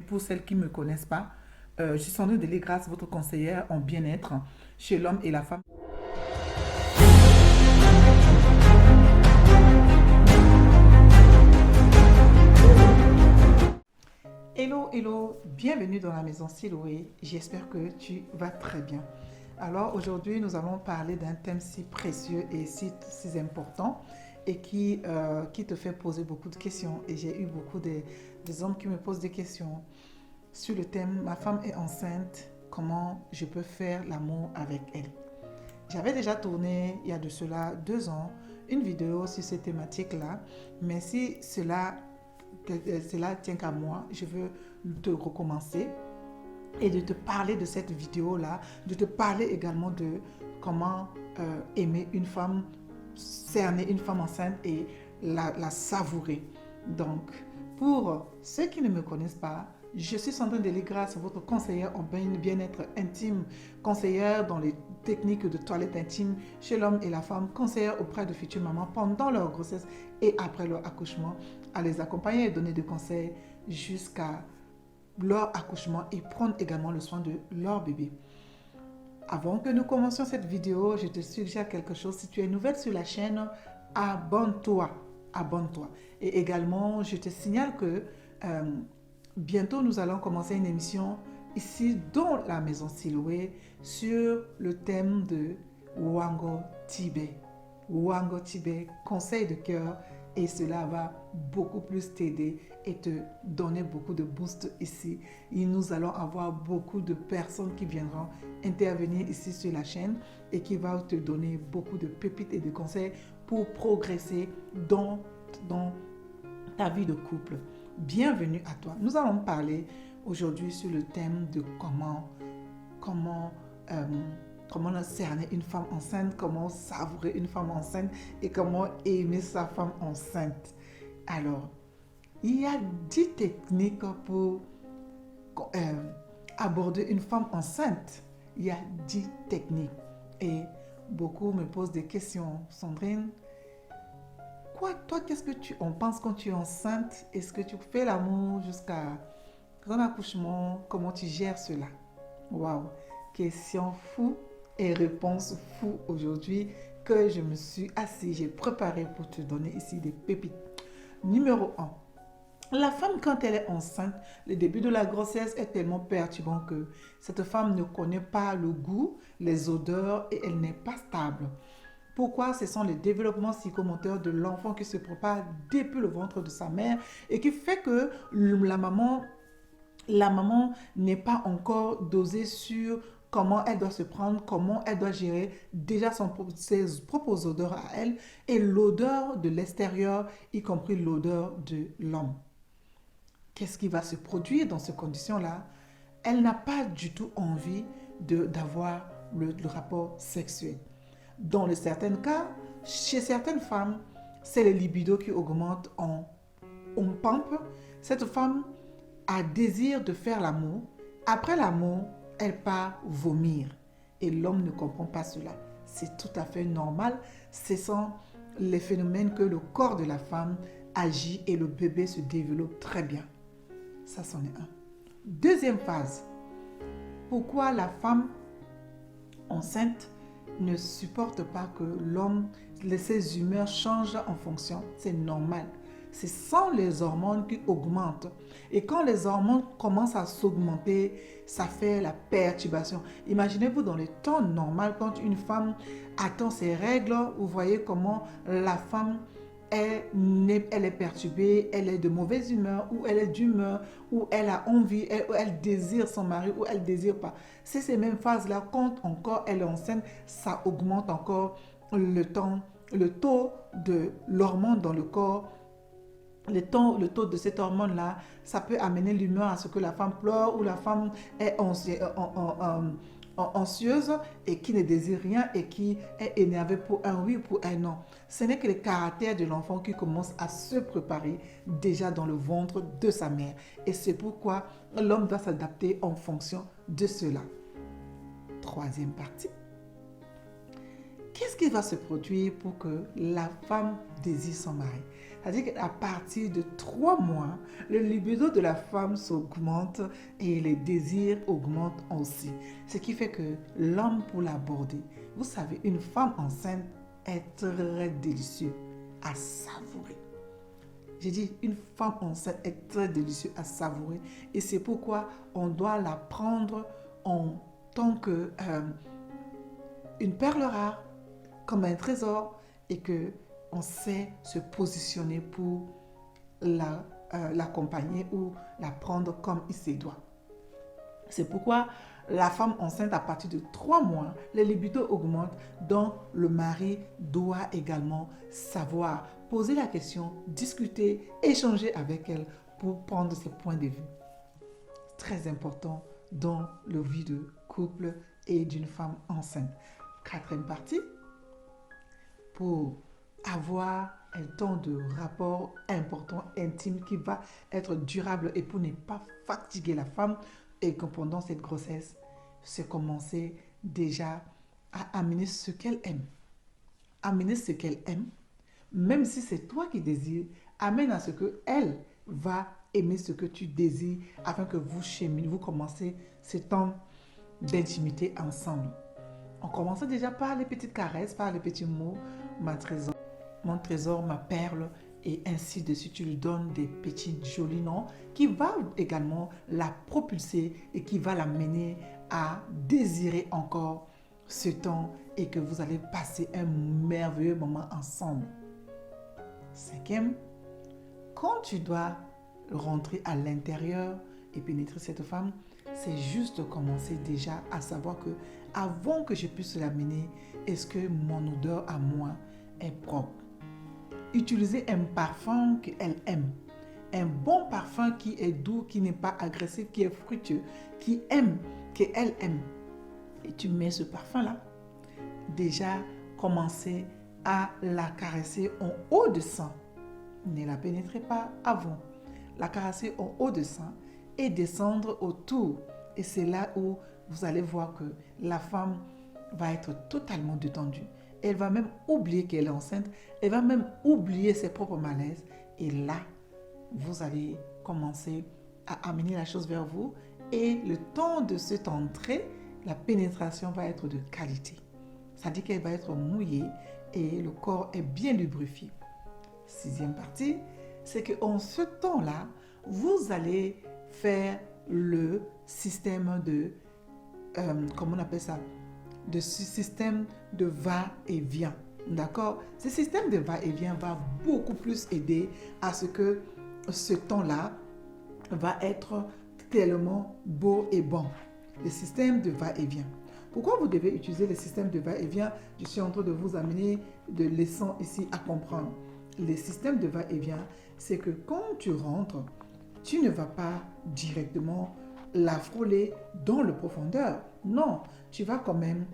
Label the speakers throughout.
Speaker 1: pour celles qui ne me connaissent pas, je suis Sandrine Delégrasse, votre conseillère en bien-être chez l'homme et la femme. Hello, hello, bienvenue dans la maison Siloé. J'espère que tu vas très bien. Alors aujourd'hui, nous allons parler d'un thème si précieux et si important et qui te fait poser beaucoup de questions. Et j'ai eu beaucoup des hommes qui me posent des questions sur le thème ma femme est enceinte, comment je peux faire l'amour avec elle. J'avais déjà tourné il y a de cela 2 ans une vidéo sur cette thématique-là, mais si cela tient qu'à moi, je veux te recommencer et de te parler de cette vidéo-là, de te parler également de comment aimer une femme, cerner une femme enceinte et la savourer. Donc, pour ceux qui ne me connaissent pas, je suis Sandrine Delégrasse, votre conseillère en bien-être intime, conseillère dans les techniques de toilette intime chez l'homme et la femme, conseillère auprès de futures mamans pendant leur grossesse et après leur accouchement, à les accompagner et donner des conseils jusqu'à leur accouchement et prendre également le soin de leur bébé. Avant que nous commencions cette vidéo, je te suggère quelque chose. Si tu es nouvelle sur la chaîne, abonne-toi. Abonne-toi. Et également, je te signale que bientôt, nous allons commencer une émission ici dans la maison Siloé sur le thème de Wango Tibet. Wango Tibet, conseil de cœur, et cela va beaucoup plus t'aider et te donner beaucoup de boost ici. Et nous allons avoir beaucoup de personnes qui viendront intervenir ici sur la chaîne et qui vont te donner beaucoup de pépites et de conseils pour progresser dans ta vie de couple. Bienvenue à toi. Nous allons parler aujourd'hui sur le thème de comment cerner une femme enceinte, comment savourer une femme enceinte et comment aimer sa femme enceinte. Alors, il y a 10 techniques pour aborder une femme enceinte. Il y a 10 techniques. Et beaucoup me posent des questions. Sandrine, toi, qu'est-ce que tu en penses quand tu es enceinte? Est-ce que tu fais l'amour jusqu'à ton accouchement? Comment tu gères cela? Waouh! Question fou et réponse fou aujourd'hui que je me suis assise, j'ai préparé pour te donner ici des pépites. Numéro 1. La femme, quand elle est enceinte, le début de la grossesse est tellement perturbant que cette femme ne connaît pas le goût, les odeurs et elle n'est pas stable. Pourquoi? Ce sont les développements psychomoteurs de l'enfant qui se prépare depuis le ventre de sa mère et qui fait que la maman n'est pas encore dosée sur comment elle doit se prendre, comment elle doit gérer déjà ses propres odeurs à elle et l'odeur de l'extérieur, y compris l'odeur de l'homme. Qu'est-ce qui va se produire dans ces conditions-là? Elle n'a pas du tout envie d'avoir le rapport sexuel. Dans certains cas, chez certaines femmes, c'est le libido qui augmente en pompe. Cette femme a désir de faire l'amour. Après l'amour, elle part vomir. Et l'homme ne comprend pas cela. C'est tout à fait normal. Ce sont les phénomènes que le corps de la femme agit et le bébé se développe très bien. Ça, c'en est un. Deuxième phase. Pourquoi la femme enceinte ne supporte pas que l'homme, ses humeurs changent en fonction? C'est normal. Ce sont les hormones qui augmentent. Et quand les hormones commencent à s'augmenter, ça fait la perturbation. Imaginez-vous dans le temps normal, quand une femme attend ses règles, vous voyez comment la femme elle est perturbée, elle est de mauvaise humeur, ou elle est d'humeur, ou elle a envie, elle désire son mari, ou elle ne désire pas. C'est ces mêmes phases-là, quand encore elle est enceinte, ça augmente encore le taux de l'hormone dans le corps. Le taux de cette hormone-là, ça peut amener l'humeur à ce que la femme pleure ou la femme est anxieuse et qui ne désire rien et qui est énervée pour un oui ou pour un non. Ce n'est que le caractère de l'enfant qui commence à se préparer déjà dans le ventre de sa mère. Et c'est pourquoi l'homme doit s'adapter en fonction de cela. Troisième partie. Qu'est-ce qui va se produire pour que la femme désire son mari? C'est-à-dire qu'à partir de 3 mois, le libido de la femme s'augmente et les désirs augmentent aussi. Ce qui fait que l'homme, pour l'aborder, vous savez, une femme enceinte est très délicieuse à savourer. J'ai dit, une femme enceinte est très délicieuse à savourer et c'est pourquoi on doit la prendre en tant que une perle rare, comme un trésor, et que on sait se positionner pour l'accompagner ou la prendre comme il se doit. C'est pourquoi la femme enceinte, à partir de 3 mois, les libido augmentent, donc le mari doit également savoir poser la question, discuter, échanger avec elle pour prendre ses points de vue. Très important dans le vie de couple et d'une femme enceinte. 4e partie, pour avoir un temps de rapport important, intime, qui va être durable et pour ne pas fatiguer la femme et que pendant cette grossesse, c'est commencer déjà à amener ce qu'elle aime. Amener ce qu'elle aime, même si c'est toi qui désires, amène à ce qu'elle va aimer ce que tu désires afin que vous cheminez, vous commencez ce temps d'intimité ensemble. On commence déjà par les petites caresses, par les petits mots, mon trésor, ma perle, et ainsi de suite. Tu lui donnes des petits jolis noms qui va également la propulser et qui va l'amener à désirer encore ce temps et que vous allez passer un merveilleux moment ensemble. 5e, quand tu dois rentrer à l'intérieur et pénétrer cette femme, c'est juste commencer déjà à savoir que avant que je puisse l'amener, est-ce que mon odeur à moi est propre? Utilisez un parfum qu'elle aime. Un bon parfum qui est doux, qui n'est pas agressif, qui est fructueux, qui aime, qu'elle aime. Et tu mets ce parfum-là. Déjà, commencez à la caresser en haut de sein. Ne la pénétrez pas avant. La caresser en haut de sein et descendre autour. Et c'est là où vous allez voir que la femme va être totalement détendue. Elle va même oublier qu'elle est enceinte. Elle va même oublier ses propres malaises. Et là, vous allez commencer à amener la chose vers vous. Et le temps de cette entrée, la pénétration va être de qualité. Ça dit qu'elle va être mouillée et le corps est bien lubrifié. 6e partie, c'est qu'en ce temps-là, vous allez faire le système de, comment on appelle ça, de ce système de va-et-vient. D'accord? Ce système de va-et-vient va beaucoup plus aider à ce que ce temps-là va être tellement beau et bon. Le système de va-et-vient. Pourquoi vous devez utiliser le système de va-et-vient? Je suis en train de vous amener de leçons ici à comprendre. Le système de va-et-vient, c'est que quand tu rentres, tu ne vas pas directement la frôler dans le profondeur. Non, tu vas quand même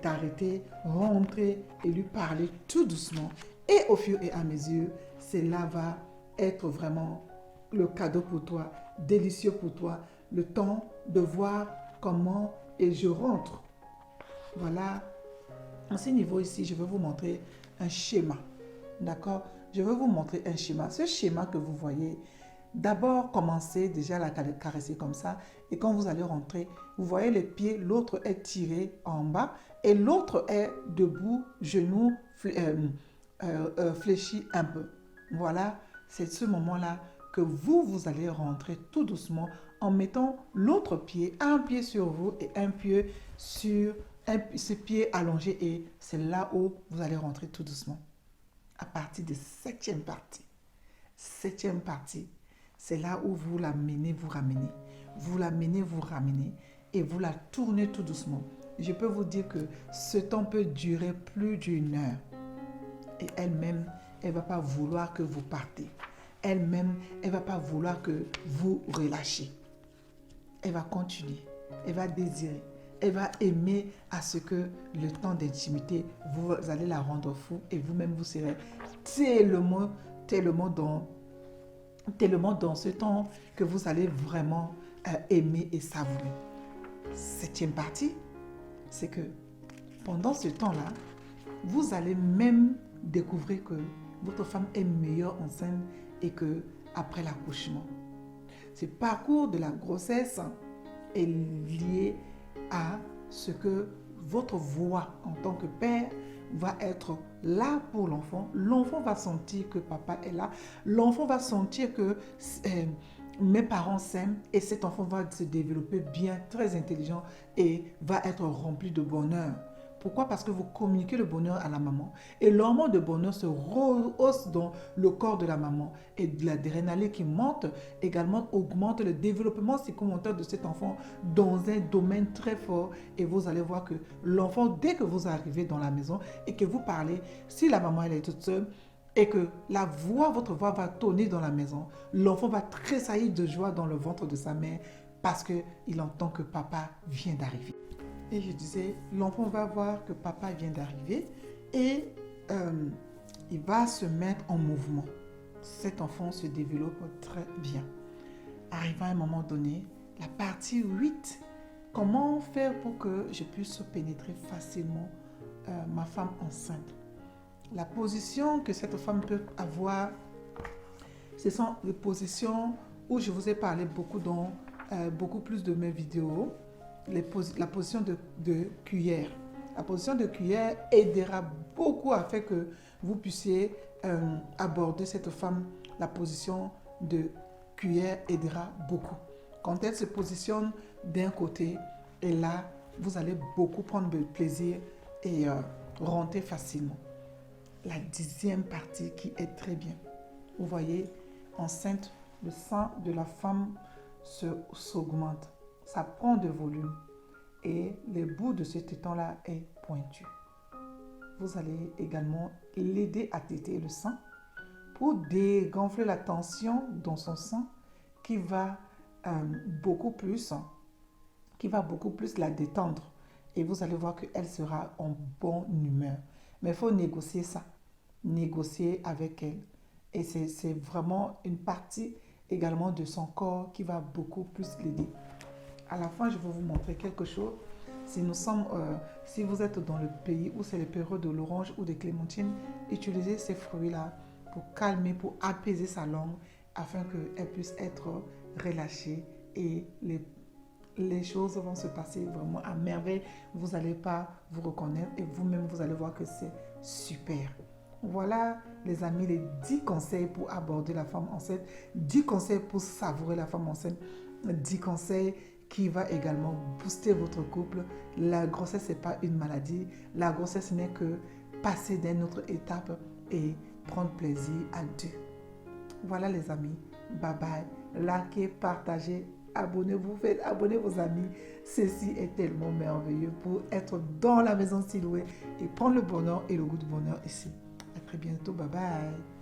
Speaker 1: t'arrêter, rentrer et lui parler tout doucement. Et au fur et à mesure, cela va être vraiment le cadeau pour toi, délicieux pour toi, le temps de voir comment et je rentre. Voilà. À ce niveau ici, je vais vous montrer un schéma. D'accord? Je vais vous montrer un schéma. Ce schéma que vous voyez, d'abord, commencez déjà à la caresser comme ça. Et quand vous allez rentrer, vous voyez les pieds, l'autre est tiré en bas et l'autre est debout, genoux fléchis un peu. Voilà, c'est ce moment-là que vous allez rentrer tout doucement en mettant l'autre pied, un pied sur vous et un pied sur ce pied allongé. Et c'est là où vous allez rentrer tout doucement. À partir de 7e partie. 7e partie, c'est là où vous la menez, vous ramenez. Vous la menez, vous ramenez. Et vous la tournez tout doucement. Je peux vous dire que ce temps peut durer plus d'1 heure. Et elle-même, elle ne va pas vouloir que vous partez. Elle-même, elle ne va pas vouloir que vous relâchiez. Elle va continuer. Elle va désirer. Elle va aimer à ce que le temps d'intimité, vous allez la rendre fou et vous-même, vous serez tellement dans ce temps que vous allez vraiment aimer et savourer. 7e partie, c'est que pendant ce temps-là, vous allez même découvrir que votre femme est meilleure enceinte et que après l'accouchement. Ce parcours de la grossesse est lié à ce que votre voix en tant que père va être là pour l'enfant. L'enfant va sentir que papa est là. L'enfant va sentir que mes parents s'aiment et cet enfant va se développer bien, très intelligent et va être rempli de bonheur. Pourquoi? Parce que vous communiquez le bonheur à la maman et l'hormone de bonheur se rehausse dans le corps de la maman et de l'adrénaline qui monte également augmente le développement psychomoteur de cet enfant dans un domaine très fort et vous allez voir que l'enfant, dès que vous arrivez dans la maison et que vous parlez, si la maman elle est toute seule, et que votre voix va tonner dans la maison, l'enfant va tressaillir de joie dans le ventre de sa mère parce qu'il entend que papa vient d'arriver. Et je disais, l'enfant va voir que papa vient d'arriver et il va se mettre en mouvement. Cet enfant se développe très bien. Arrivé à un moment donné, la partie 8, comment faire pour que je puisse pénétrer facilement ma femme enceinte? La position que cette femme peut avoir, ce sont les positions où je vous ai parlé beaucoup dans beaucoup plus de mes vidéos. La position de cuillère. La position de cuillère aidera beaucoup à faire que vous puissiez aborder cette femme. La position de cuillère aidera beaucoup. Quand elle se positionne d'un côté, et là, vous allez beaucoup prendre de plaisir et rentrer facilement. La 10e partie qui est très bien. Vous voyez, enceinte, le sein de la femme s'augmente. Ça prend de volume et le bout de ce téton-là est pointu. Vous allez également l'aider à téter le sein pour dégonfler la tension dans son sein qui va beaucoup plus la détendre. Et vous allez voir qu'elle sera en bonne humeur. Mais il faut négocier ça, négocier avec elle. Et c'est vraiment une partie également de son corps qui va beaucoup plus l'aider. À la fin, je vais vous montrer quelque chose. Si vous êtes dans le pays où c'est le période de l'orange ou des clémentines, utilisez ces fruits-là pour calmer, pour apaiser sa langue afin qu'elle puisse être relâchée et les choses vont se passer vraiment à merveille. Vous n'allez pas vous reconnaître et vous-même, vous allez voir que c'est super. Voilà, les amis, les 10 conseils pour aborder la femme enceinte, 10 conseils pour savourer la femme enceinte, 10 conseils qui va également booster votre couple. La grossesse, ce n'est pas une maladie. La grossesse n'est que passer d'une autre étape et prendre plaisir à deux. Voilà les amis. Bye bye. Likez, partagez, abonnez-vous, abonnez vos amis. Ceci est tellement merveilleux pour être dans la maison Siloué et prendre le bonheur et le goût du bonheur ici. À très bientôt. Bye bye.